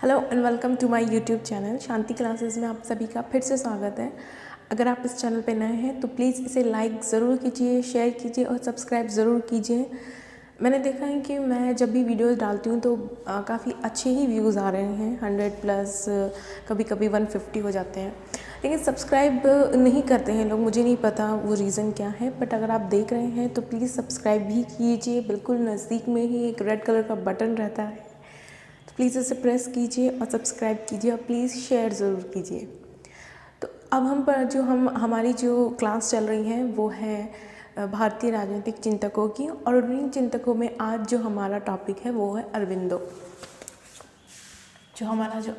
Hello and welcome to my YouTube channel Shanti classes में आप सभी का फिर से स्वागत है। अगर आप इस चैनल पर नए हैं तो प्लीज़ इसे लाइक ज़रूर कीजिए, शेयर कीजिए और सब्सक्राइब ज़रूर कीजिए। मैंने देखा है कि मैं जब भी वीडियोस डालती हूँ तो काफ़ी अच्छे ही व्यूज़ आ रहे हैं, 100+, कभी कभी 150 हो जाते हैं, लेकिन सब्सक्राइब नहीं करते हैं लोग। मुझे नहीं पता वो रीज़न क्या है, बट अगर आप देख रहे हैं तो प्लीज़ सब्सक्राइब भी कीजिए। बिल्कुल नज़दीक में ही एक रेड कलर का बटन रहता है, तो प्लीज़ इसे प्रेस कीजिए और सब्सक्राइब कीजिए और प्लीज़ शेयर ज़रूर कीजिए। तो अब हमारी जो क्लास चल रही है वो है भारतीय राजनीतिक चिंतकों की, और उन्हीं चिंतकों में आज जो हमारा टॉपिक है वो है अरबिंदो। जो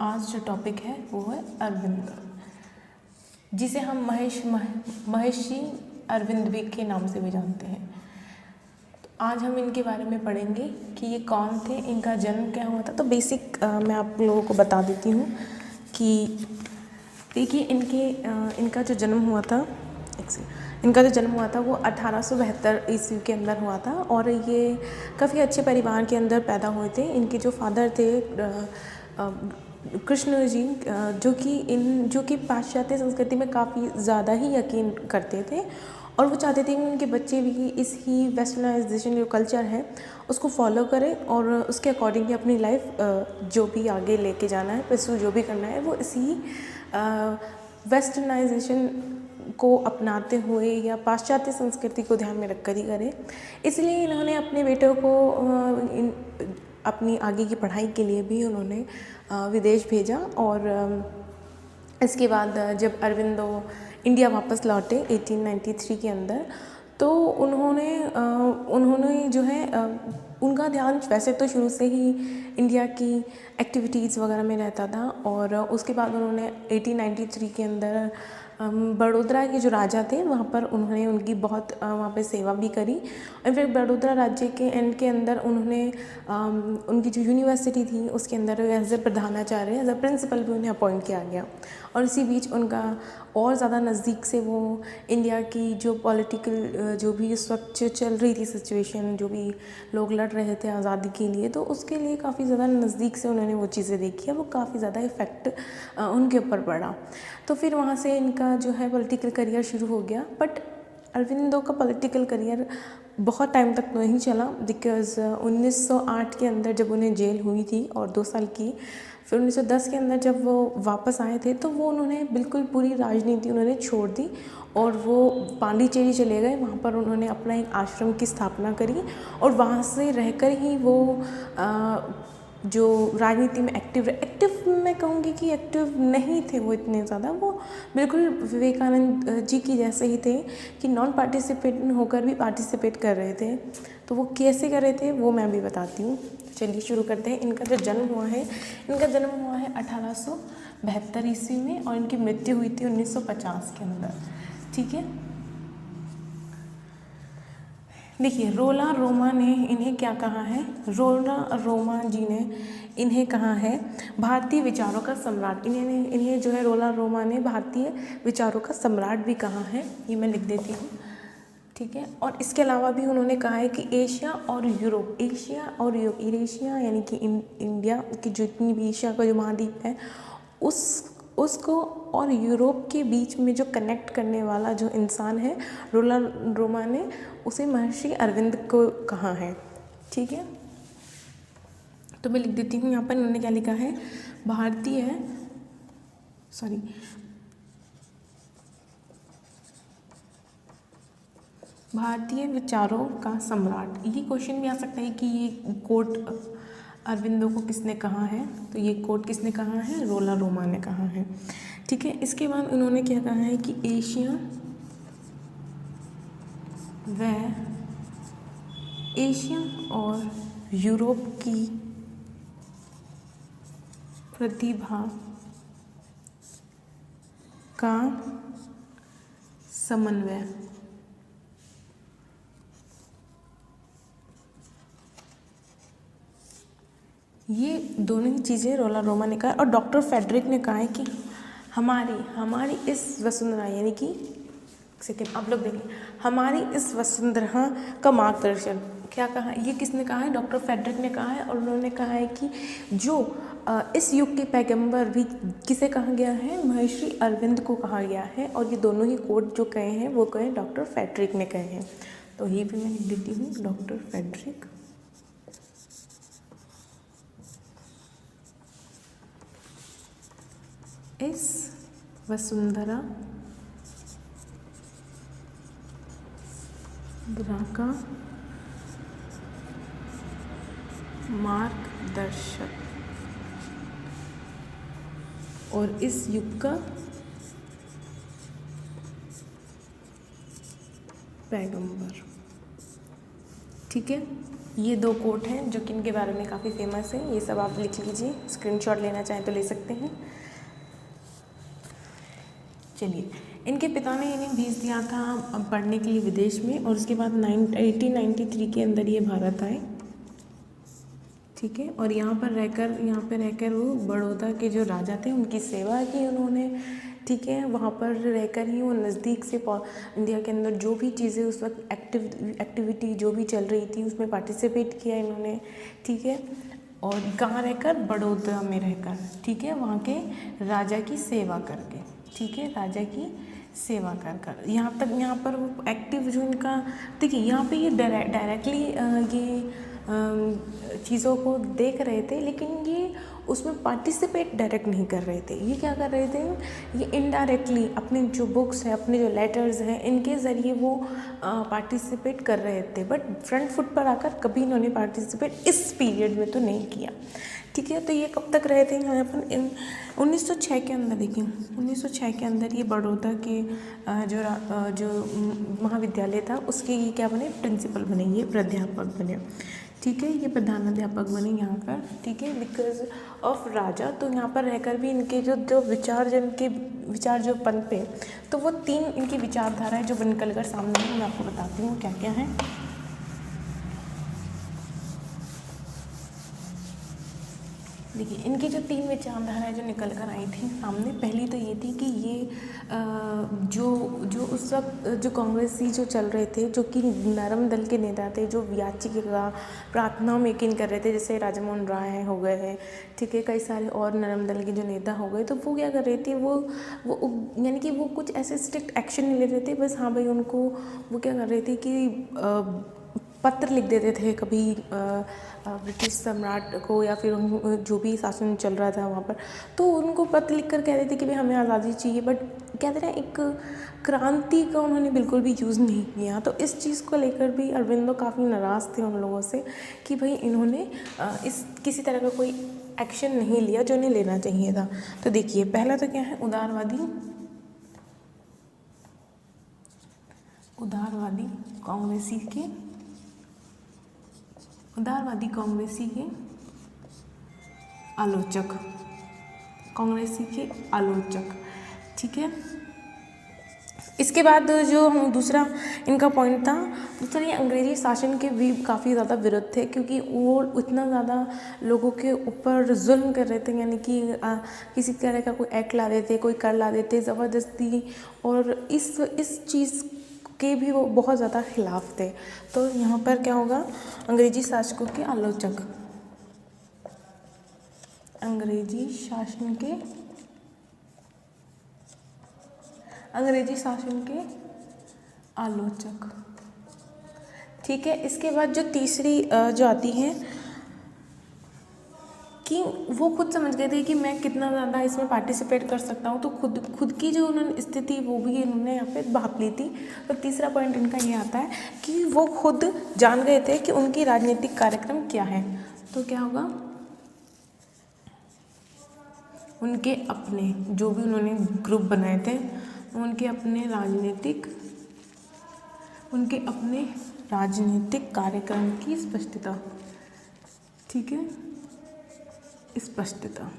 आज टॉपिक है वो है अरबिंदो, जिसे हम महर्षि अरविंद भी के नाम से भी जानते हैं। आज हम इनके बारे में पढ़ेंगे कि ये कौन थे, इनका जन्म क्या हुआ था। तो बेसिक मैं आप लोगों को बता देती हूँ कि देखिए इनका जो जन्म हुआ था वो 1872 ईस्वी के अंदर हुआ था, और ये काफ़ी अच्छे परिवार के अंदर पैदा हुए थे। इनके जो फादर थे कृष्ण जी, जो कि पाश्चात्य संस्कृति में काफ़ी ज़्यादा ही यकीन करते थे, और वो चाहते थे कि उनके बच्चे भी इस ही वेस्टर्नाइजेशन जो कल्चर है उसको फॉलो करें, और उसके अकॉर्डिंग ही अपनी लाइफ जो भी आगे लेके जाना है, परसू जो भी करना है वो इसी वेस्टर्नाइजेशन को अपनाते हुए या पाश्चात्य संस्कृति को ध्यान में रखकर ही करें। इसलिए इन्होंने अपने बेटों को अपनी आगे की पढ़ाई के लिए भी उन्होंने विदेश भेजा। और इसके बाद जब अरबिंदो इंडिया वापस लौटे 1893 के अंदर, तो उन्होंने जो है उनका ध्यान वैसे तो शुरू से ही इंडिया की एक्टिविटीज़ वगैरह में रहता था। और उसके बाद उन्होंने 1893 के अंदर बड़ौदा के जो राजा थे वहाँ पर उन्होंने उनकी बहुत वहाँ पे सेवा भी करी। इनफैक्ट बड़ौदा राज्य के एंड के अंदर उन्होंने उनकी जो यूनिवर्सिटी थी उसके अंदर एज ए प्रधानाचार्य, एज ए प्रिंसिपल भी उन्हें अपॉइंट किया गया। और इसी बीच उनका और ज़्यादा नज़दीक से वो इंडिया की जो पॉलिटिकल जो भी उस वक्त चल रही थी सिचुएशन, जो भी लोग लड़ रहे थे आज़ादी के लिए, तो उसके लिए काफ़ी ज़्यादा नज़दीक से उन्होंने वो चीज़ें देखी है, वो काफ़ी ज़्यादा इफ़ेक्ट उनके ऊपर पड़ा। तो फिर वहाँ से इनका जो है पॉलिटिकल करियर शुरू हो गया। बट अरबिंदो का पॉलिटिकल करियर बहुत टाइम तक नहीं चला, बिकॉज़ 1908 के अंदर जब उन्हें जेल हुई थी और 2 साल की, फिर 1910 के अंदर जब वो वापस आए थे तो वो उन्होंने बिल्कुल पूरी राजनीति उन्होंने छोड़ दी और वो पांडिचेरी चले गए। वहाँ पर उन्होंने अपना एक आश्रम की स्थापना करी, और वहाँ से रहकर ही वो जो राजनीति में एक्टिव मैं कहूँगी कि एक्टिव नहीं थे वो इतने ज़्यादा। वो बिल्कुल विवेकानंद जी की जैसे ही थे कि नॉन पार्टिसिपेट होकर भी पार्टिसिपेट कर रहे थे। तो वो कैसे कर रहे थे वो मैं भी बताती हूँ। चलिए शुरू करते हैं। इनका जन्म हुआ है 1872 ईस्वी में, और इनकी मृत्यु हुई थी 1950 के अंदर। ठीक है, देखिए रोला रोमा ने इन्हें क्या कहा है। रोला रोमा जी ने इन्हें कहा है भारतीय विचारों का सम्राट। इन्हें जो है रोला रोमा ने भारतीय विचारों का सम्राट भी कहा है। ये मैं लिख देती हूँ, ठीक है। और इसके अलावा भी उन्होंने कहा है कि एशिया और यूरोप एशिया यानी कि इंडिया की जितनी भी एशिया का जो महाद्वीप है उसको और यूरोप के बीच में जो कनेक्ट करने वाला जो इंसान है रोला रोमा ने उसे महर्षि अरविंद को कहा है। ठीक है, तो मैं लिख देती हूँ यहाँ पर इन्होंने क्या लिखा है। भारतीय विचारों का सम्राट। ये क्वेश्चन भी आ सकता है कि ये कोट अरविंदो को किसने कहा है, तो ये कोट किसने कहा है, रोला रोमा ने कहा है। ठीक है, इसके बाद उन्होंने क्या कहा है कि एशिया और यूरोप की प्रतिभा का समन्वय। ये दोनों ही चीज़ें रोला रोमा ने कहा। और डॉक्टर फेडरिक ने कहा है कि हमारी इस वसुंधरा यानी कि सेकेंड आप लोग देखिए, हमारी इस वसुंधरा का मार्गदर्शन क्या कहा, ये किसने कहा है, डॉक्टर फेडरिक ने कहा है। और उन्होंने कहा है कि जो इस युग के पैगंबर भी किसे कहा गया है, महर्षि अरविंद को कहा गया है। और ये दोनों ही कोट जो कहे हैं वो कहे डॉक्टर फेडरिक ने कहे हैं। तो ये भी मैं लिख देती हूँ, डॉक्टर फेडरिक। इस वसुंधरा का मार्गदर्शक और इस युग का पैगंबर। ठीक है, ये दो कोट हैं जो कि इनके बारे में काफ़ी फेमस है। ये सब आप लिख लीजिए, स्क्रीनशॉट लेना चाहें तो ले सकते हैं। चलिए, इनके पिता ने इन्हें भेज दिया था पढ़ने के लिए विदेश में, और उसके बाद 1893 के अंदर ये भारत आए। ठीक है, और यहाँ पर रहकर वो बड़ौदा के जो राजा थे उनकी सेवा की उन्होंने। ठीक है, वहाँ पर रहकर ही वो नज़दीक से इंडिया के अंदर जो भी चीज़ें उस वक्त एक्टिविटी जो भी चल रही थी उसमें पार्टिसिपेट किया इन्होंने। ठीक है, और कहाँ रहकर, बड़ौदा में रहकर। ठीक है, वहाँ के राजा की सेवा करके। ठीक है, राजा की सेवा कर यहाँ पर वो एक्टिव जो उनका, देखिए यहाँ पे ये डायरेक्टली ये चीज़ों को देख रहे थे, लेकिन ये उसमें पार्टिसिपेट डायरेक्ट नहीं कर रहे थे। ये क्या कर रहे थे, ये इनडायरेक्टली अपने जो बुक्स हैं, अपने जो लेटर्स हैं, इनके ज़रिए वो पार्टिसिपेट कर रहे थे। बट फ्रंट फुट पर आकर कभी इन्होंने पार्टिसिपेट इस पीरियड में तो नहीं किया। ठीक है, तो ये कब तक रहे थे यहाँ पर, 1906 के अंदर। देखिए 1906 के अंदर ये बड़ौदा के जो महाविद्यालय था उसके ये क्या बने, प्रिंसिपल बने, ये प्राध्यापक बने। ठीक है, ये प्रधानाध्यापक बने यहाँ पर। ठीक है, बिकॉज ऑफ राजा। तो यहाँ पर रहकर भी इनके जो विचार जो पनपे, तो वो 3 इनकी विचारधाराएं जो निकल कर सामने हैं, मैं आपको बताती हूँ क्या क्या है। देखिए, इनकी जो 3 विचारधाराएं जो निकल कर आई थी सामने, पहली तो ये थी कि ये जो उस वक्त जो कांग्रेसी जो चल रहे थे, जो कि नरम दल के नेता थे, जो याचिका प्रार्थना में यकीन कर रहे थे, जैसे राजा मोहन राय हो गए हैं। ठीक है, कई सारे और नरम दल के जो नेता हो गए, तो वो क्या कर रहे थे, वो यानी कि वो कुछ ऐसे स्ट्रिक्ट एक्शन नहीं ले रहे थे। बस हाँ भाई, उनको वो क्या कर रहे थे कि पत्र लिख देते थे कभी ब्रिटिश सम्राट को, या फिर जो भी शासन चल रहा था वहाँ पर, तो उनको पत्र लिख कर कह रहे थे कि भाई हमें आज़ादी चाहिए। बट कहते हैं एक क्रांति का उन्होंने बिल्कुल भी यूज़ नहीं किया। तो इस चीज़ को लेकर भी अरविंदो काफ़ी नाराज़ थे उन लोगों से कि भाई इन्होंने इस किसी तरह का कोई एक्शन नहीं लिया जो इन्हें लेना चाहिए था। तो देखिए, पहला तो क्या है, उदारवादी कांग्रेसी के आलोचक। ठीक है, इसके बाद जो दूसरा इनका पॉइंट था, दूसरा ये अंग्रेजी शासन के भी काफ़ी ज़्यादा विरुद्ध थे, क्योंकि वो इतना ज़्यादा लोगों के ऊपर जुल्म कर रहे थे। यानी कि किसी तरह का कोई एक्ट ला देते, कोई कर ला देते ज़बरदस्ती, और इस चीज़ के भी वो बहुत ज़्यादा खिलाफ थे। तो यहाँ पर क्या होगा, अंग्रेजी शासकों के आलोचक, अंग्रेजी शासन के आलोचक। ठीक है, इसके बाद जो तीसरी जो आती है कि वो खुद समझ गए थे कि मैं कितना ज़्यादा इसमें पार्टिसिपेट कर सकता हूँ, तो खुद की जो उन्होंने स्थिति वो भी इन्होंने यहाँ पे भाप ली थी। तो तीसरा पॉइंट इनका ये आता है कि वो खुद जान गए थे कि उनकी राजनीतिक कार्यक्रम क्या है। तो क्या होगा, उनके अपने जो भी उन्होंने ग्रुप बनाए थे, उनके अपने राजनीतिक कार्यक्रम की स्पष्टता। ठीक है, स्पष्टता।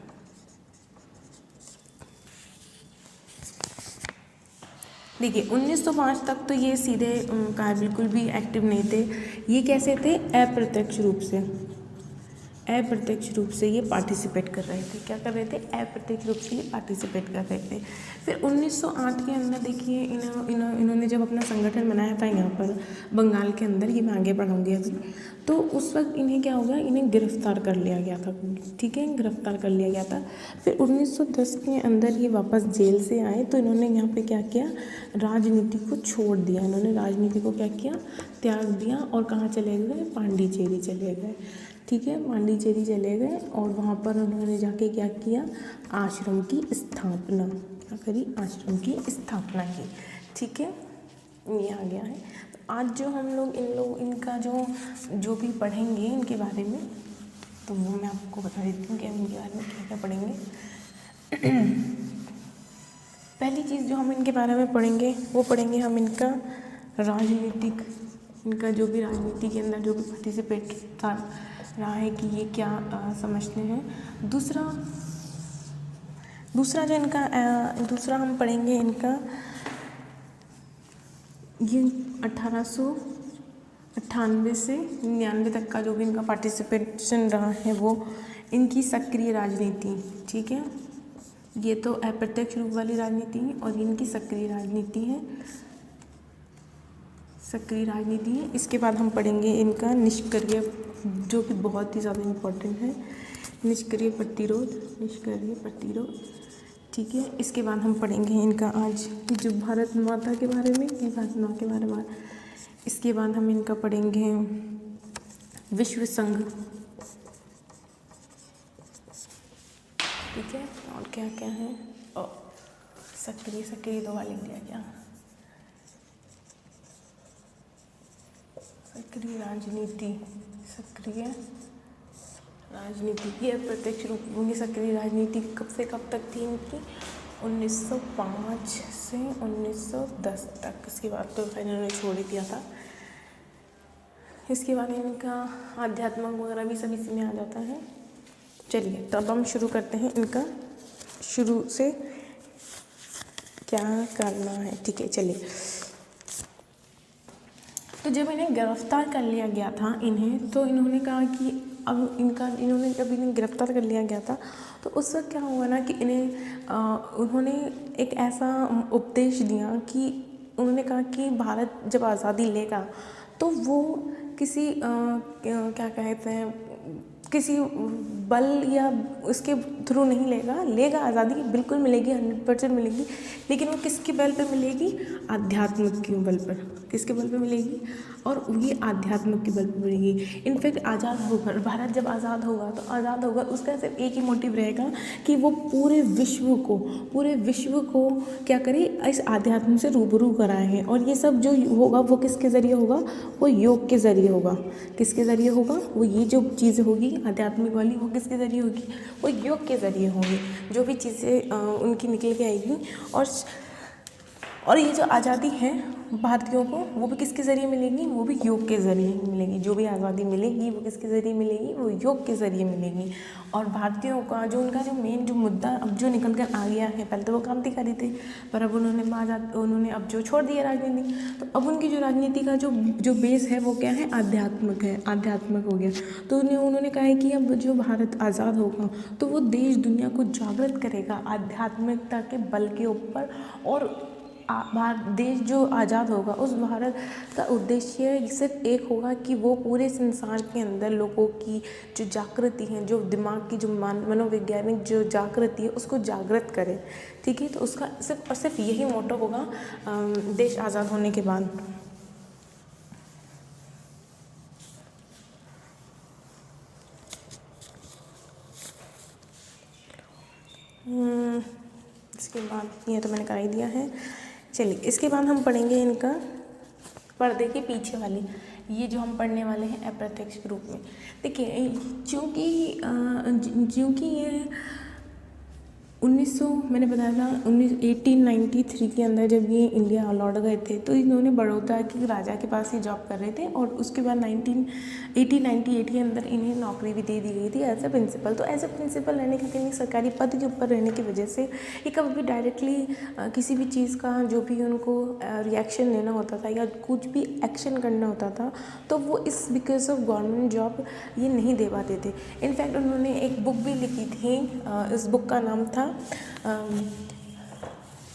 देखिए 1905 तक तो ये सीधे कहा बिल्कुल भी एक्टिव नहीं थे। ये कैसे थे, अप्रत्यक्ष रूप से, अप्रत्यक्ष रूप से ये पार्टिसिपेट कर रहे थे। क्या कर रहे थे? अप्रत्यक्ष रूप से ये पार्टिसिपेट कर रहे थे। फिर 1908 के अंदर देखिए इन्होंने जब अपना संगठन बनाया था यहाँ पर बंगाल के अंदर, ये मैं आगे बढ़ाऊँगी अभी, तो उस वक्त इन्हें क्या हो गया, इन्हें गिरफ्तार कर लिया गया था। ठीक है, गिरफ्तार कर लिया गया था। फिर 1910 के अंदर ये वापस जेल से आए, तो इन्होंने यहाँ पे क्या किया, राजनीति को छोड़ दिया। इन्होंने राजनीति को क्या किया, त्याग दिया, और कहाँ चले गए, पांडिचेरी चले गए। ठीक है, पांडिचेरी चले गए और वहाँ पर उन्होंने जाके क्या किया, आश्रम की स्थापना, क्या करी, आश्रम की स्थापना की। ठीक है, ये आ गया है। तो आज जो हम लोग इनका जो भी पढ़ेंगे इनके बारे में, तो वो मैं आपको बता देती हूँ कि हम इनके बारे में क्या क्या पढ़ेंगे। पहली चीज़ जो हम इनके बारे में पढ़ेंगे वो पढ़ेंगे हम इनका राजनीतिक, इनका जो भी राजनीति के अंदर जो भी पार्टिसिपेट रहा है कि ये क्या समझते हैं। दूसरा जो इनका दूसरा हम पढ़ेंगे इनका ये 1898 से 99 तक का जो भी इनका पार्टिसिपेशन रहा है वो इनकी सक्रिय राजनीति। ठीक है, ये तो अप्रत्यक्ष रूप वाली राजनीति है और इनकी सक्रिय राजनीति है, सक्रिय राजनीति है। इसके बाद हम पढ़ेंगे इनका निष्क्रिय, जो कि बहुत ही ज़्यादा इम्पोर्टेंट है, निष्क्रिय प्रतिरोध। ठीक है, इसके बाद हम पढ़ेंगे इनका आज जो भारत माता के बारे में, भारत माँ के बारे में। इसके बाद हम इनका पढ़ेंगे विश्व संघ। ठीक है, और क्या क्या है, सक्रिय दो वाले दिया क्या, सक्रिय राजनीति ये प्रत्यक्ष रूप होंगी। सक्रिय राजनीति कब से कब तक थी इनकी, 1905 से 1910 तक। इसके बाद तो इन्होंने छोड़ ही दिया था। इसके बाद इनका आध्यात्मिक वगैरह भी सब इसमें आ जाता है। चलिए तो अब हम शुरू करते हैं इनका शुरू से क्या करना है। ठीक है, चलिए। तो जब इन्हें गिरफ्तार कर लिया गया था तो इन्होंने कहा कि अब जब इन्हें गिरफ्तार कर लिया गया था तो उस वक्त क्या हुआ ना कि उन्होंने एक ऐसा उपदेश दिया कि उन्होंने कहा कि भारत जब आज़ादी लेगा तो वो किसी क्या कहते हैं, किसी बल या उसके थ्रू नहीं लेगा आज़ादी बिल्कुल मिलेगी, 100% मिलेगी, लेकिन वो किसके बल पे मिलेगी, आध्यात्म के बल पर। किसके बल पे मिलेगी, और ये आध्यात्म के बल पर मिलेगी। इनफैक्ट भारत जब आज़ाद होगा उसका सिर्फ एक ही मोटिव रहेगा कि वो पूरे विश्व को क्या करे, इस आध्यात्म से रूबरू कराएं। और ये सब जो होगा वो किसके ज़रिए होगा, वो योग के ज़रिए होगा। किसके ज़रिए होगा, वो ये जो चीज़ें होगी आध्यात्मिक वाली वो किसके ज़रिए होगी, वो योग के ज़रिए होगी। जो भी चीज़ें उनकी निकल के आएगी और ये जो आज़ादी है भारतीयों को वो भी किसके ज़रिए मिलेगी, वो भी योग के ज़रिए मिलेगी। जो भी आज़ादी मिलेगी वो किसके ज़रिए मिलेगी, वो योग के ज़रिए मिलेगी। और भारतीयों का उनका जो मेन जो मुद्दा अब जो निकल कर आ गया है, पहले तो वो क्रांतिकारी थे पर अब उन्होंने अब जो छोड़ दिया राजनीति, तो अब उनकी जो राजनीति का जो बेस है वो क्या है, आध्यात्मिक हो गया। तो उन्होंने कहा है कि अब जो भारत आज़ाद होगा तो वो देश दुनिया को जागृत करेगा आध्यात्मिकता के बल के ऊपर। और देश जो आज़ाद होगा उस भारत का उद्देश्य सिर्फ एक होगा कि वो पूरे संसार के अंदर लोगों की जो जागृति है, जो दिमाग की जो मनोवैज्ञानिक जो जागृति है उसको जागृत करे। ठीक है, तो उसका सिर्फ और सिर्फ यही मोटो होगा देश आज़ाद होने के बाद। इसके बाद ये तो मैंने करा ही दिया है। चलिए, इसके बाद हम पढ़ेंगे इनका पर्दे के पीछे वाली, ये जो हम पढ़ने वाले हैं अप्रत्यक्ष रूप में। देखिए, क्योंकि ये 1900 मैंने बताया था 1893 के अंदर जब ये इंडिया लौट गए थे तो इन्होंने बड़ौदा के राजा के पास ही जॉब कर रहे थे और उसके बाद 1898 के अंदर इन्हें नौकरी भी दे दी गई थी एज ए प्रिंसिपल। तो एज ए प्रिंसिपल रहने के लिए सरकारी पद के ऊपर रहने की वजह से ये कभी भी डायरेक्टली किसी भी चीज़ का जो भी उनको रिएक्शन लेना होता था या कुछ भी एक्शन करना होता था तो वो इस बिकॉज ऑफ गवर्नमेंट जॉब ये नहीं दे पाते थे। इनफैक्ट उन्होंने एक बुक भी लिखी थी, इस बुक का नाम था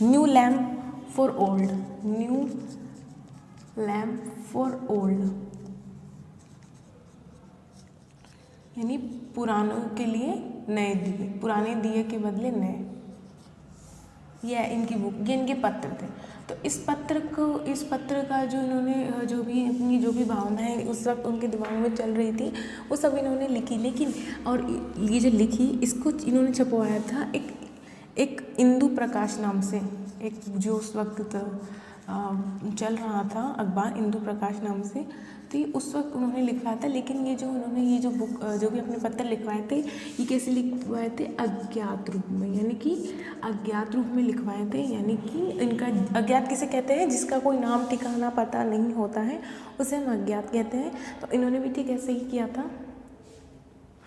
new lamp for old, new lamp for old, यानी पुरानों के लिए नए दिए, पुराने दिए के बदले नए। ये है इनकी बुक, ये इनके पत्र थे। तो इस पत्र का जो इन्होंने जो भी अपनी जो भी भावनाएं उस वक्त उनके दिमाग में चल रही थी वो सब इन्होंने लिखी। लेकिन और ये जो लिखी इसको इन्होंने छपवाया था एक इंदु प्रकाश नाम से, एक जो उस वक्त चल रहा था अखबार इंदु प्रकाश नाम से। तो ये उस वक्त उन्होंने लिखवाया था। लेकिन ये जो उन्होंने ये जो बुक जो भी अपने पत्र लिखवाए थे ये कैसे लिखवाए थे? अज्ञात रूप में, यानी कि अज्ञात रूप में लिखवाए थे। यानी कि इनका अज्ञात किसे कहते हैं? जिसका कोई नाम ठिकाना पता नहीं होता है उसे हम अज्ञात कहते हैं। तो इन्होंने भी ठीक ऐसे ही किया था।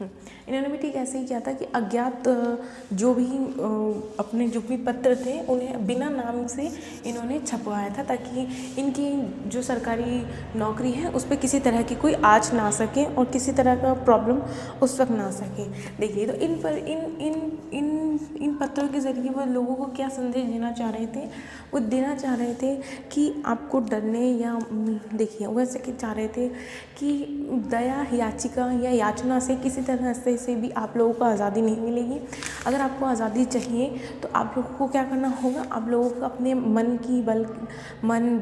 इन्होंने भी ठीक ऐसे ही किया था कि अज्ञात जो भी अपने जो भी पत्र थे उन्हें बिना नाम से इन्होंने छपवाया था ताकि इनकी जो सरकारी नौकरी है उस पर किसी तरह की कोई आँच ना सके और किसी तरह का प्रॉब्लम उस वक्त ना सके। देखिए तो इन पर इन पत्रों के ज़रिए वो लोगों को क्या संदेश देना चाह रहे थे? वो देना चाह रहे थे कि आपको डरने या देखिए वो ऐसे चाह रहे थे कि दया याचिका या याचना से किसी तरह से भी आप लोगों को आज़ादी नहीं मिलेगी। अगर आपको आज़ादी चाहिए तो आप लोगों को क्या करना होगा? आप लोगों को अपने मन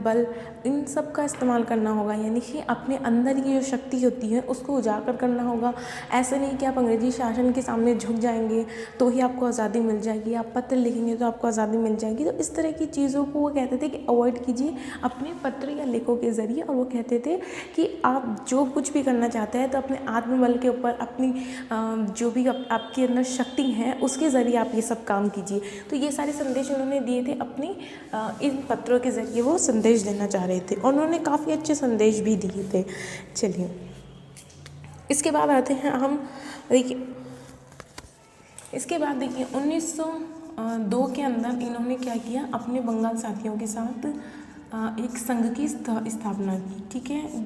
बल इन सब का इस्तेमाल करना होगा। यानी कि अपने अंदर की जो शक्ति होती है उसको उजागर करना होगा। ऐसे नहीं कि आप अंग्रेजी शासन के सामने झुक जाएंगे तो ही आपको आज़ादी मिल जाएगी, आप पत्र लिखेंगे तो आपको आज़ादी मिल जाएगी। तो इस तरह की चीज़ों को वो कहते थे कि अवॉइड कीजिए अपने पत्र या लेखों के ज़रिए। और वो कहते थे कि आप जो कुछ भी करना चाहते हैं तो अपने आत्मबल के ऊपर अपनी जो भी आपके अंदर शक्ति है उसके ज़रिए आप ये सब काम कीजिए। तो ये सारे संदेश उन्होंने दिए थे अपनी इन पत्रों के ज़रिए, वो संदेश देना चाह रहे थे और उन्होंने काफ़ी अच्छे संदेश भी दिए थे। चलिए इसके बाद आते हैं हम, देखिए इसके बाद देखिए 1902 के अंदर इन्होंने क्या किया? अपने बंगाल साथियों के साथ एक संघ की स्थापना की। ठीक है,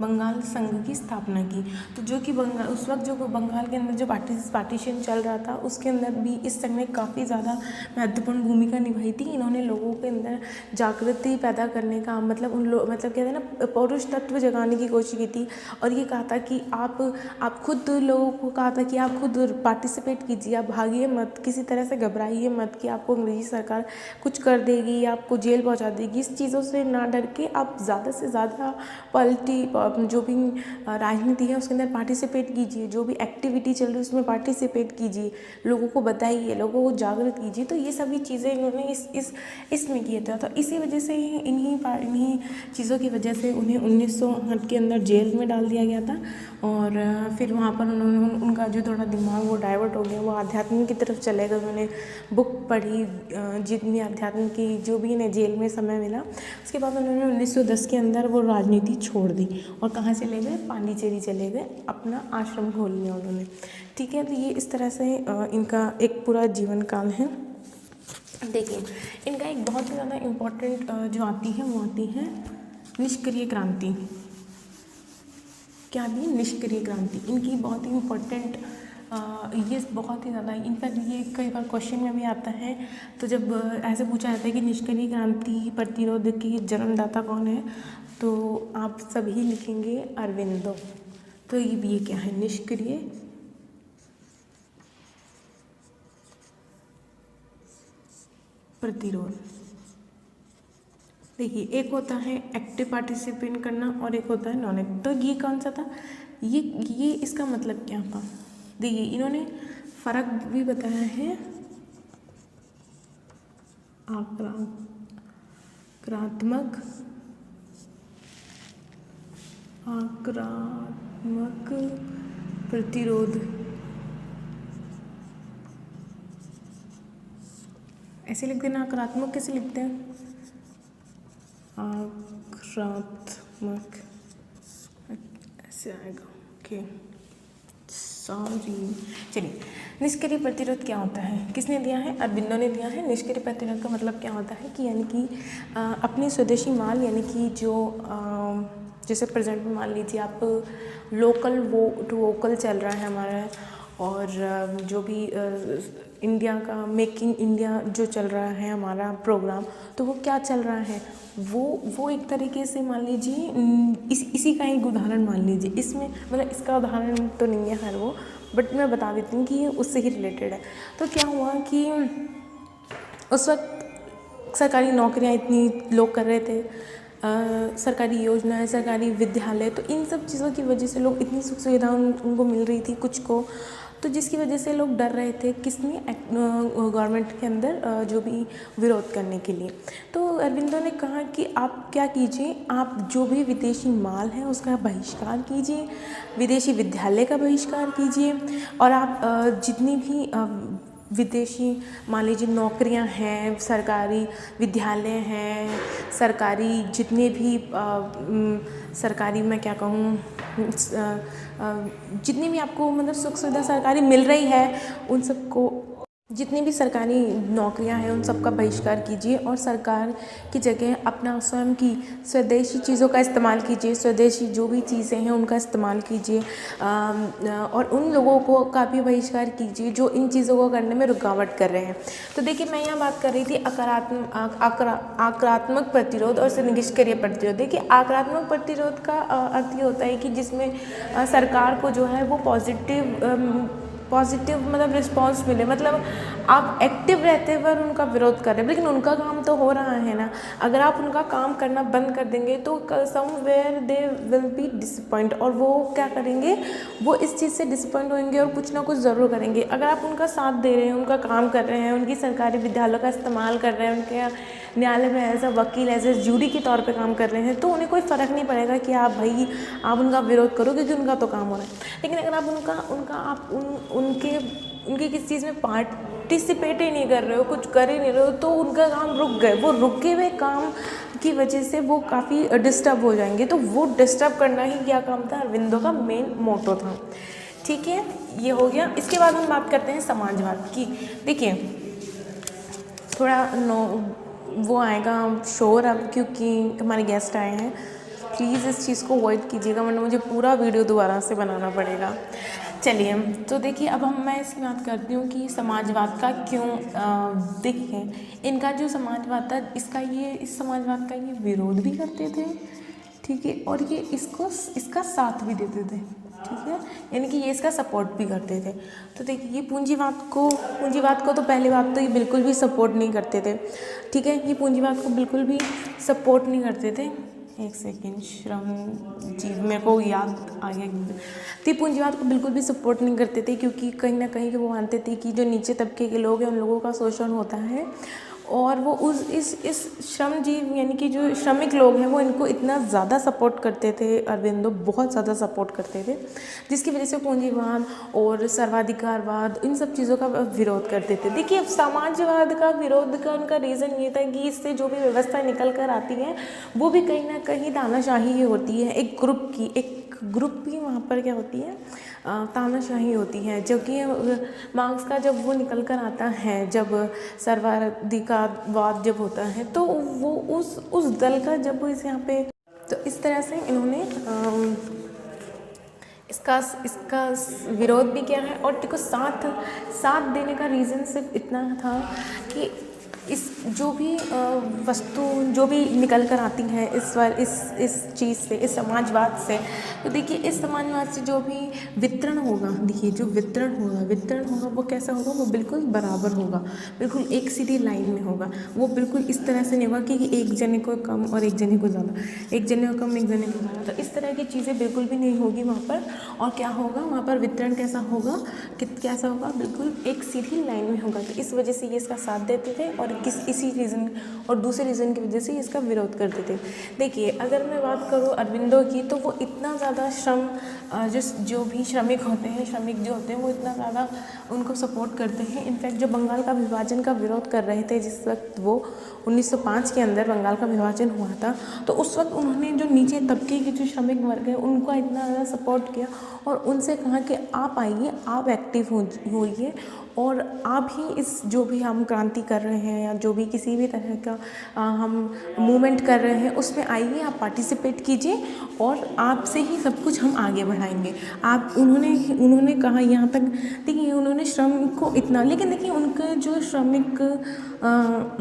बंगाल संघ की स्थापना की। तो जो कि बंगाल उस वक्त जो बंगाल के अंदर जो पार्टीशन चल रहा था उसके अंदर भी इस संघ ने काफ़ी ज़्यादा महत्वपूर्ण भूमिका निभाई थी। इन्होंने लोगों के अंदर जागृति पैदा करने का मतलब मतलब कहते हैं ना पौरुष तत्व जगाने की कोशिश की थी। और ये कहा था कि आप खुद लोगों को कहा था कि आप खुद पार्टिसिपेट कीजिए, आप भागिए मत, किसी तरह से घबराइए मत कि आपको अंग्रेजी सरकार कुछ कर देगी या आपको जेल पहुँचा देगी। इस चीज़ों से ना डर के आप ज़्यादा से ज़्यादा जो भी राजनीति है उसके अंदर पार्टिसिपेट कीजिए, जो भी एक्टिविटी चल रही है उसमें पार्टिसिपेट कीजिए, लोगों को बताइए, लोगों को जागृत कीजिए। तो ये सभी चीज़ें इन्होंने इसमें किया था। तो इसी वजह से इन्हीं चीज़ों की वजह से उन्हें 1908 के अंदर जेल में डाल दिया गया था। और फिर वहाँ पर उनका जो थोड़ा दिमाग वो डाइवर्ट हो गया, वो आध्यात्म की तरफ चले गए। उन्होंने बुक पढ़ी जितनी आध्यात्म की, जो भी इन्हें जेल में समय मिला। उसके बाद उन्होंने 1910 के अंदर वो राजनीति छोड़ दी और कहाँ चले गए? पांडिचेरी चले गए, अपना आश्रम खोल लिया उन्होंने। ठीक है, तो ये इस तरह से इनका एक पूरा जीवन काल है। देखिए इनका एक बहुत ही ज़्यादा इम्पोर्टेंट जो आती है वो आती है निष्क्रिय क्रांति। क्या भी? निष्क्रिय क्रांति इनकी बहुत ही इम्पोर्टेंट, ये बहुत ही ज़्यादा, इनफैक्ट ये कई बार क्वेश्चन में भी आता है। तो जब ऐसे पूछा जाता है कि निष्क्रिय क्रांति प्रतिरोध की जन्मदाता कौन है, तो आप सभी लिखेंगे अरविंदो। तो ये क्या है? निष्क्रिय प्रतिरोध। देखिए एक होता है एक्टिव पार्टिसिपेट करना और एक होता है नॉन एक्टिव। तो ये कौन सा था? ये इसका मतलब क्या था? देखिए इन्होंने फर्क भी बताया है। आक्रामक प्रतिरोध ऐसे लिख देना। आक्रात्मक कैसे लिखते हैं? आक्रात्मक ऐसे आएगा। Okay sorry. चलिए, निष्क्रिय प्रतिरोध क्या होता है? किसने दिया है? अरबिंदो ने दिया है। निष्क्रिय प्रतिरोध का मतलब क्या होता है कि यानी कि अपनी स्वदेशी माल, यानी कि जो जैसे प्रेजेंट में मान लीजिए आप लोकल टू वोकल चल रहा है हमारा, और जो भी इंडिया का मेक इन इंडिया जो चल रहा है हमारा प्रोग्राम, तो वो क्या चल रहा है, वो एक तरीके से मान लीजिए इसी का एक उदाहरण मान लीजिए। इसमें मतलब इसका उदाहरण तो नहीं है खैर वो, बट मैं बता देती हूँ कि ये उससे ही रिलेटेड है। तो क्या हुआ कि उस वक्त सरकारी नौकरियाँ इतनी लोग कर रहे थे, सरकारी योजनाएं, सरकारी विद्यालय, तो इन सब चीज़ों की वजह से लोग इतनी सुख सुविधा उनको मिल रही थी कुछ को, तो जिसकी वजह से लोग डर रहे थे किसमें, गवर्नमेंट के अंदर जो भी विरोध करने के लिए। तो अरबिंदो ने कहा कि आप क्या कीजिए, आप जो भी विदेशी माल है उसका बहिष्कार कीजिए, विदेशी विद्यालय का बहिष्कार कीजिए, और आप जितनी भी विदेशी मान लीजिए नौकरियां हैं, सरकारी विद्यालय हैं, सरकारी जितने भी सरकारी मैं क्या कहूँ, जितनी भी आपको मतलब सुख सुविधा सरकारी मिल रही है, उन सबको, जितनी भी सरकारी नौकरियां हैं उन सब का बहिष्कार कीजिए, और सरकार की जगह अपना स्वयं की स्वदेशी चीज़ों का इस्तेमाल कीजिए, स्वदेशी जो भी चीज़ें हैं उनका इस्तेमाल कीजिए, और उन लोगों को का भी बहिष्कार कीजिए जो इन चीज़ों को करने में रुकावट कर रहे हैं। तो देखिए, मैं यहाँ बात कर रही थी आक्रात्मक प्रतिरोध और निष्क्रिय प्रतिरोध। देखिए, आक्रात्मक प्रतिरोध का अर्थ ये होता है कि जिसमें सरकार को जो है वो पॉजिटिव मतलब रिस्पांस मिले, मतलब आप एक्टिव रहते हुए उनका विरोध कर रहे हैं, लेकिन उनका काम तो हो रहा है ना। अगर आप उनका काम करना बंद कर देंगे तो somewhere they will be disappoint, और वो क्या करेंगे, वो इस चीज़ से डिसअपॉइंट होंगे और कुछ ना कुछ ज़रूर करेंगे। अगर आप उनका साथ दे रहे हैं, उनका काम कर रहे हैं, उनकी सरकारी विद्यालयों का इस्तेमाल कर रहे हैं, उनके न्यायालय में एज अ वकील, एज ए जूरी के तौर पे काम कर रहे हैं, तो उन्हें कोई फ़र्क नहीं पड़ेगा कि आप उनका विरोध करो, क्योंकि उनका तो काम हो रहा है। लेकिन अगर आप उनके किसी चीज़ में पार्टिसिपेट ही नहीं कर रहे हो, कुछ कर ही नहीं रहे हो, तो उनका काम रुक गए, वो रुके हुए काम की वजह से वो काफ़ी डिस्टर्ब हो जाएंगे। तो वो डिस्टर्ब करना ही क्या काम था, अरबिंदो का मेन मोटो था। ठीक है, ये हो गया। इसके बाद हम बात करते हैं समाजवाद की। देखिए, थोड़ा वो आएगा शोर अब, क्योंकि हमारे गेस्ट आए हैं। प्लीज़ इस चीज़ को अवॉइड कीजिएगा, वरना मुझे पूरा वीडियो दोबारा से बनाना पड़ेगा। चलिए, तो देखिए, अब मैं इसकी बात करती हूँ कि समाजवाद का क्यों, देखिए इनका जो समाजवाद था, इस समाजवाद का ये विरोध भी करते थे, ठीक है, और ये इसका साथ भी देते थे, ठीक है, यानी कि ये इसका सपोर्ट भी करते थे। तो देखिए, ये पूंजीवाद को तो पहले बात तो ये बिल्कुल भी सपोर्ट नहीं करते थे, ठीक है, ये पूंजीवाद को बिल्कुल भी सपोर्ट नहीं करते थे। एक सेकेंड, श्रम जीव मेरे को याद आ गया। तो पूंजीवाद को बिल्कुल भी सपोर्ट नहीं करते थे, क्योंकि कहीं ना कहीं वो मानते थे कि जो नीचे तबके के लोग हैं उन लोगों का शोषण होता है, और वो इस श्रमजीव यानी कि जो श्रमिक लोग हैं वो इनको इतना ज़्यादा सपोर्ट करते थे, अरबिंदो बहुत ज़्यादा सपोर्ट करते थे, जिसकी वजह से पूंजीवाद और सर्वाधिकारवाद इन सब चीज़ों का विरोध करते थे। देखिए, समाजवाद का विरोध का उनका रीज़न ये था कि इससे जो भी व्यवस्था निकल कर आती है वो भी कहीं ना कहीं तानाशाही ही होती है, एक ग्रुप की वहाँ पर क्या होती है, तानाशाही होती है। जबकि मार्क्स का जब वो निकल कर आता है, जब सर्वाधिकारवाद जब होता है, तो वो उस दल का जब वो इस यहाँ पे, तो इस तरह से इन्होंने इसका विरोध भी किया है। और देखो, साथ देने का रीज़न सिर्फ इतना था कि इस जो भी वस्तु जो भी निकल कर आती है इस चीज़ से, इस समाजवाद से, तो देखिए इस समाजवाद से जो भी वितरण होगा, देखिए जो वितरण होगा वो कैसा होगा, वो बिल्कुल बराबर होगा, बिल्कुल एक सीधी लाइन में होगा। वो बिल्कुल इस तरह से नहीं होगा कि एक जने को कम और एक जने को ज़्यादा, एक जने को कम एक जने को ज़्यादा, तो इस तरह की चीज़ें बिल्कुल भी नहीं होगी वहाँ पर। और क्या होगा वहाँ पर, वितरण कैसा होगा, बिल्कुल एक सीधी लाइन में होगा। तो इस वजह से ये इसका साथ देते थे और इसी रीज़न और दूसरे रीज़न की वजह से इसका विरोध करते थे। देखिए, अगर मैं बात करूँ अरबिंदो की, तो वो इतना ज़्यादा जो भी श्रमिक होते हैं, श्रमिक जो होते हैं, वो इतना ज़्यादा उनको सपोर्ट करते हैं। इनफैक्ट जो बंगाल का विभाजन का विरोध कर रहे थे, जिस वक्त वो 1905 के अंदर बंगाल का विभाजन हुआ था, तो उस वक्त उन्होंने जो नीचे तबके के जो श्रमिक वर्ग है उनको इतना ज़्यादा सपोर्ट किया और उनसे कहा कि आप आइए, आप एक्टिव होइए और आप ही इस जो भी हम क्रांति कर रहे हैं या जो भी किसी भी तरह का हम मूवमेंट कर रहे हैं उसमें आइए, आप पार्टिसिपेट कीजिए और आपसे ही सब कुछ हम आगे बढ़ाएंगे। उन्होंने कहा यहाँ तक। देखिए, उन्होंने श्रम को इतना, लेकिन देखिए उनका जो श्रमिक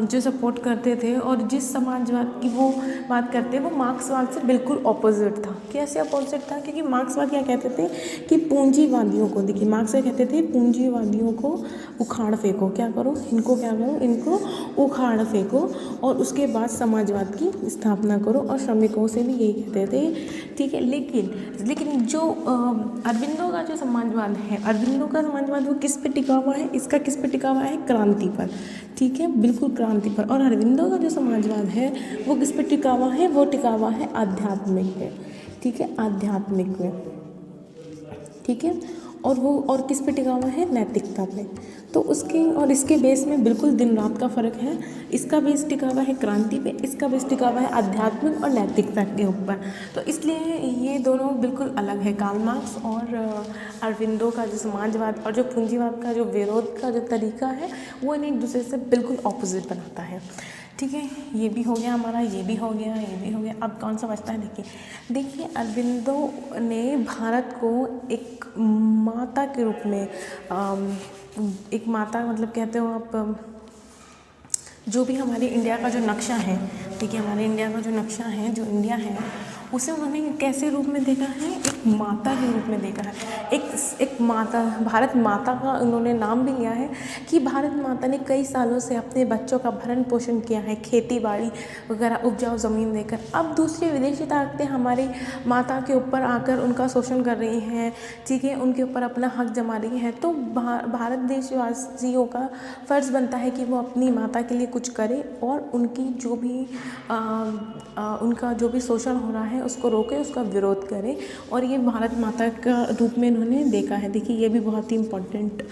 जो सपोर्ट करते थे और जिस समाजवाद की वो बात करते, वो मार्क्सवाद से बिल्कुल अपोजिट था। कैसे अपोजिट था? क्योंकि मार्क्सवाद क्या कहते थे कि पूंजीवादियों को, देखिए मार्क्स क्या कहते थे, पूंजीवादियों को उखाड़ फेंको, क्या करो इनको उखाड़ फेंको और उसके बाद समाजवाद की स्थापना करो, और श्रमिकों से भी यही कहते थे। ठीक है, लेकिन जो अरबिंदो का जो समाजवाद है, अरबिंदो का समाजवाद वो किस पे टिका हुआ है? इसका किस पे टिका हुआ है? क्रांति पर। ठीक है, बिल्कुल क्रांति पर। और अरबिंदो का जो समाजवाद है वो किस पे टिका हुआ है? वो टिका हुआ है आध्यात्मिक पे। ठीक है, आध्यात्मिक पे। ठीक है, और किस पे टिका हुआ है? नैतिकता पे। तो उसके और इसके बेस में बिल्कुल दिन रात का फ़र्क है। इसका बेस टिका हुआ है क्रांति पे, इसका बेस टिका हुआ है आध्यात्मिक और नैतिकता के ऊपर। तो इसलिए ये दोनों बिल्कुल अलग है। कार्ल मार्क्स और अरबिंदो का जो समाजवाद और जो पूंजीवाद का जो विरोध का जो तरीका है, वो इन्हें एक दूसरे से बिल्कुल ऑपोजिट बनाता है। ठीक है, ये भी हो गया हमारा, ये भी हो गया। अब कौन सा बचता है? देखिए अरबिंदो ने भारत को एक माता के रूप में, एक माता मतलब कहते हो आप, जो भी हमारे इंडिया का जो नक्शा है, देखिए हमारे इंडिया का जो नक्शा है, जो इंडिया है, उसे उन्होंने कैसे रूप में देखा है? एक माता के रूप में देखा है। एक माता, भारत माता का उन्होंने नाम भी लिया है कि भारत माता ने कई सालों से अपने बच्चों का भरण पोषण किया है, खेती बाड़ी वगैरह उपजाऊ ज़मीन देकर। अब दूसरी विदेशी ताकतें हमारी माता के ऊपर आकर उनका शोषण कर रही हैं, ठीक है, उनके ऊपर अपना हक जमा रही हैं। तो भारत देशवासियों का फ़र्ज़ बनता है कि वो अपनी माता के लिए कुछ करे और उनकी जो भी उनका जो भी शोषण हो रहा है उसको रोके, उसका विरोध करे। और ये भारत माता का रूप में इन्होंने देखा है। देखिए, ये भी बहुत ही इम्पोर्टेंट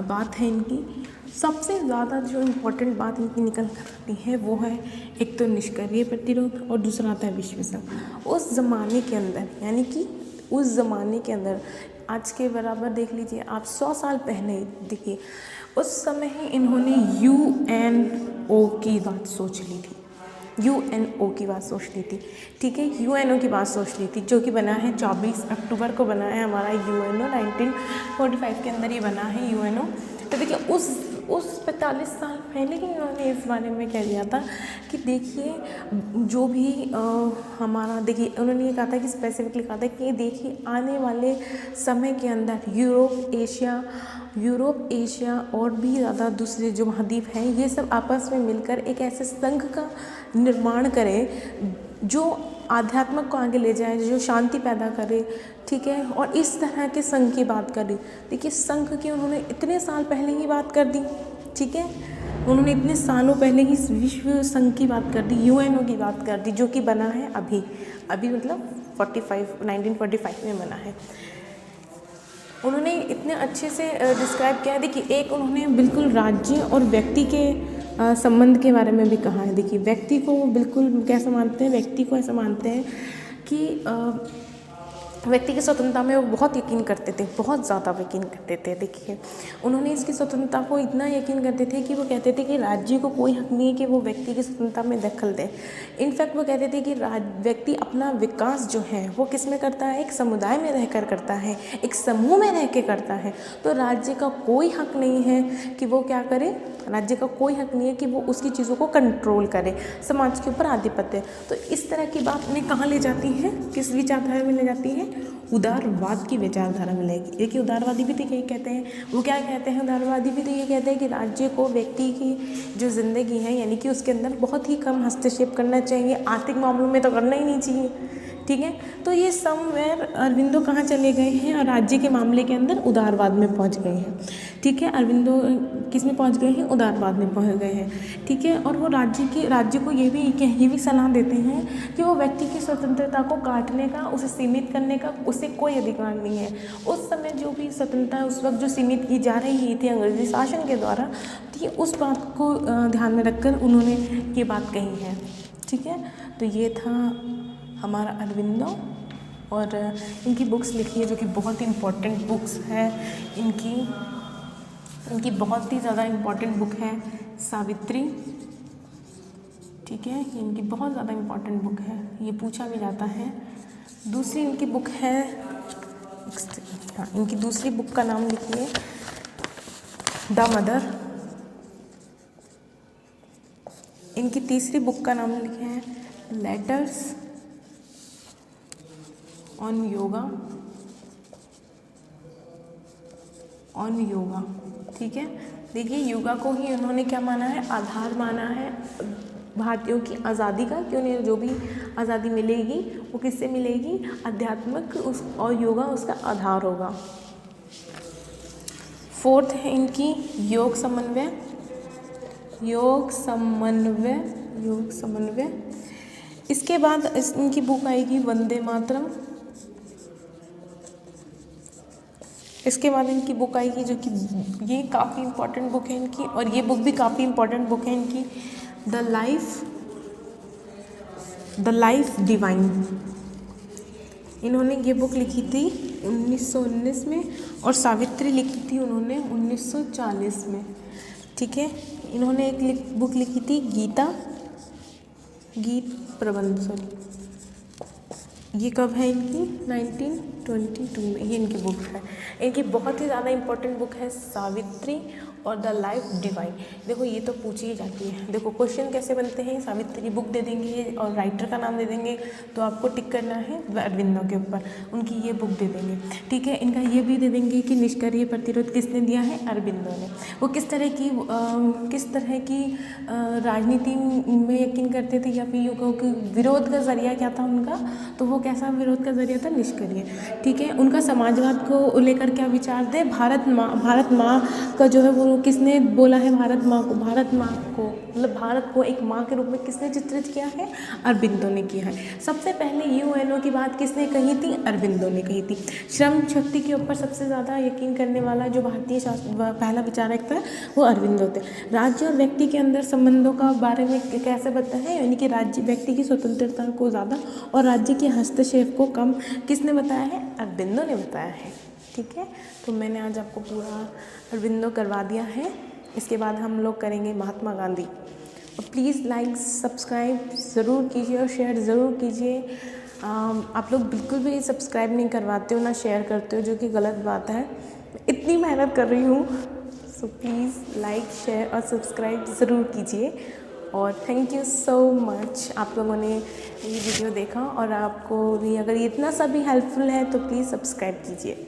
बात है इनकी। सबसे ज़्यादा जो इम्पोर्टेंट बात इनकी निकल कर आती है वो है, एक तो निष्क्रिय प्रतिरोध और दूसरा आता है विश्व संघ। उस ज़माने के अंदर, यानी कि उस ज़माने के अंदर, आज के बराबर देख लीजिए आप, 100 साल पहले देखिए, उस समय ही इन्होंने UNO की बात सोच ली थी। UNO की बात सोच ली थी। ठीक है, UNO की बात सोच ली थी, जो कि बना है 24 अक्टूबर को बना है हमारा UNO। 1945 के अंदर ये बना है UNO। तो देखिए उस 45 साल पहले ही उन्होंने इस बारे में कह दिया था कि देखिए जो भी हमारा, देखिए उन्होंने ये कहा था कि स्पेसिफिकली कहा था कि देखिए आने वाले समय के अंदर यूरोप एशिया और भी ज़्यादा दूसरे जो महाद्वीप हैं, ये सब आपस में मिलकर एक ऐसे संघ का निर्माण करें जो आध्यात्म को आगे ले जाए, जो शांति पैदा करे। ठीक है, और इस तरह के संघ की बात करी। देखिए संघ की उन्होंने इतने साल पहले ही बात कर दी। ठीक है, उन्होंने इतने सालों पहले ही विश्व संघ की बात कर दी, UNO की बात कर दी, जो कि बना है अभी मतलब 1945 में बना है। उन्होंने इतने अच्छे से डिस्क्राइब किया है। देखिए, एक उन्होंने बिल्कुल राज्य और व्यक्ति के संबंध के बारे में भी कहा है। देखिए, व्यक्ति को बिल्कुल कैसे मानते हैं? व्यक्ति को ऐसा मानते हैं कि व्यक्ति की स्वतंत्रता में वो बहुत यकीन करते थे, बहुत ज़्यादा यकीन करते थे। देखिए, उन्होंने इसकी स्वतंत्रता को इतना यकीन करते थे कि वो कहते थे कि राज्य को कोई हक नहीं है कि वो व्यक्ति की स्वतंत्रता में दखल दे। इनफैक्ट वो कहते थे कि व्यक्ति अपना विकास जो है वो किस में करता है? एक समुदाय में रहकर करता है, एक समूह में रह के करता है। तो राज्य का कोई हक नहीं है कि वो क्या करे, राज्य का कोई हक नहीं है कि वो उसकी चीज़ों को कंट्रोल करे, समाज के ऊपर आधिपत्य। तो इस तरह की बात उन्हें कहाँ ले जाती है? किस विचारधारा में ले जाती है? उदारवाद की विचारधारा में लेगी। देखिए, उदारवादी भी तो यही कहते हैं। वो क्या कहते हैं? उदारवादी भी तो ये कहते हैं कि राज्य को व्यक्ति की जो ज़िंदगी है, यानी कि उसके अंदर बहुत ही कम हस्तक्षेप करना चाहिए, आर्थिक मामलों में तो करना ही नहीं चाहिए। ठीक है। तो ये समवेयर अरविंदो कहाँ चले गए हैं, और राज्य के मामले के अंदर उदारवाद में पहुँच गए हैं, ठीक है। अरविंदो किस में पहुँच गए हैं, उदारवाद में पहुँच गए हैं, ठीक है। और वो राज्य को ये भी सलाह देते हैं कि वो व्यक्ति की स्वतंत्रता को काटने का, उसे सीमित करने का उसे कोई अधिकार नहीं है। उस समय जो भी स्वतंत्रता उस वक्त जो सीमित की जा रही थी अंग्रेजी शासन के द्वारा, तो उस बात को ध्यान में रखकर उन्होंने ये बात कही है, ठीक है। तो ये था हमारा अरविंदो, और इनकी बुक्स लिखी है जो कि बहुत ही इम्पोर्टेंट बुक्स है। इनकी बहुत ही ज़्यादा इम्पोर्टेंट बुक है सावित्री, ठीक है। ये इनकी बहुत ज़्यादा इम्पोर्टेंट बुक है, ये पूछा भी जाता है। दूसरी इनकी बुक है, हाँ, इनकी दूसरी बुक का नाम लिखिए द मदर। इनकी तीसरी बुक का नाम लिखे हैं लेटर्स ऑन योगा, ठीक है। देखिए, योगा को ही उन्होंने क्या माना है, आधार माना है भारतीयों की आज़ादी का, कि उन्हें जो भी आज़ादी मिलेगी वो किससे मिलेगी, आध्यात्मिक और योगा उसका आधार होगा। फोर्थ है इनकी योग समन्वय। इसके बाद इनकी बुक आएगी वंदे मातरम। इसके बाद इनकी बुक आएगी जो कि ये काफ़ी इम्पोर्टेंट बुक है इनकी, और ये बुक भी काफ़ी इम्पोर्टेंट बुक है इनकी, द लाइफ डिवाइन। इन्होंने ये बुक लिखी थी 1919 में, और सावित्री लिखी थी उन्होंने 1940 में, ठीक है। इन्होंने एक बुक लिखी थी गीत प्रबंध, ये कब है इनकी 1922 में, ये इनकी बुक है। इनकी बहुत ही ज़्यादा इम्पोर्टेंट बुक है सावित्री और द लाइफ डिवाइन। देखो, ये तो पूछी ही जाती है। देखो, क्वेश्चन कैसे बनते हैं, सावित्री बुक दे देंगे और राइटर का नाम दे देंगे, तो आपको टिक करना है अरविंदो के ऊपर, उनकी ये बुक दे देंगे, ठीक है। इनका ये भी दे देंगे कि निष्क्रिय प्रतिरोध किसने दिया है, अरविंदो ने। वो किस तरह की राजनीति में यकीन करते थे, या फिर युगों के विरोध का जरिया क्या था उनका, तो वो कैसा विरोध का जरिया था, निष्क्रिय, ठीक है। उनका समाजवाद को लेकर क्या विचार थे, भारत माँ का जो है वो किसने बोला है, भारत माँ को मतलब भारत को एक माँ के रूप में किसने चित्रित किया है, अरविंदो ने किया है। सबसे पहले यूएनओ की बात किसने कही थी, अरविंदो ने कही थी। श्रम शक्ति के ऊपर सबसे ज़्यादा यकीन करने वाला जो भारतीय पहला विचारक था वो अरविंदो थे। राज्य और व्यक्ति के अंदर संबंधों का बारे में कैसे बताया है, यानी कि राज्य व्यक्ति की स्वतंत्रता को ज़्यादा और राज्य के हस्तक्षेप को कम किसने बताया है, अरविंदो ने बताया है, ठीक है। तो मैंने आज आपको पूरा अरविंदो करवा दिया है। इसके बाद हम लोग करेंगे महात्मा गांधी। और प्लीज़ लाइक सब्सक्राइब ज़रूर कीजिए और शेयर ज़रूर कीजिए। आप लोग बिल्कुल भी सब्सक्राइब नहीं करवाते हो, ना शेयर करते हो, जो कि गलत बात है। इतनी मेहनत कर रही हूँ, सो प्लीज़ लाइक शेयर और सब्सक्राइब ज़रूर कीजिए। और थैंक यू सो मच, आप लोगों ने ये वीडियो देखा, और आपको भी अगर इतना सा भी हेल्पफुल है तो प्लीज़ सब्सक्राइब कीजिए।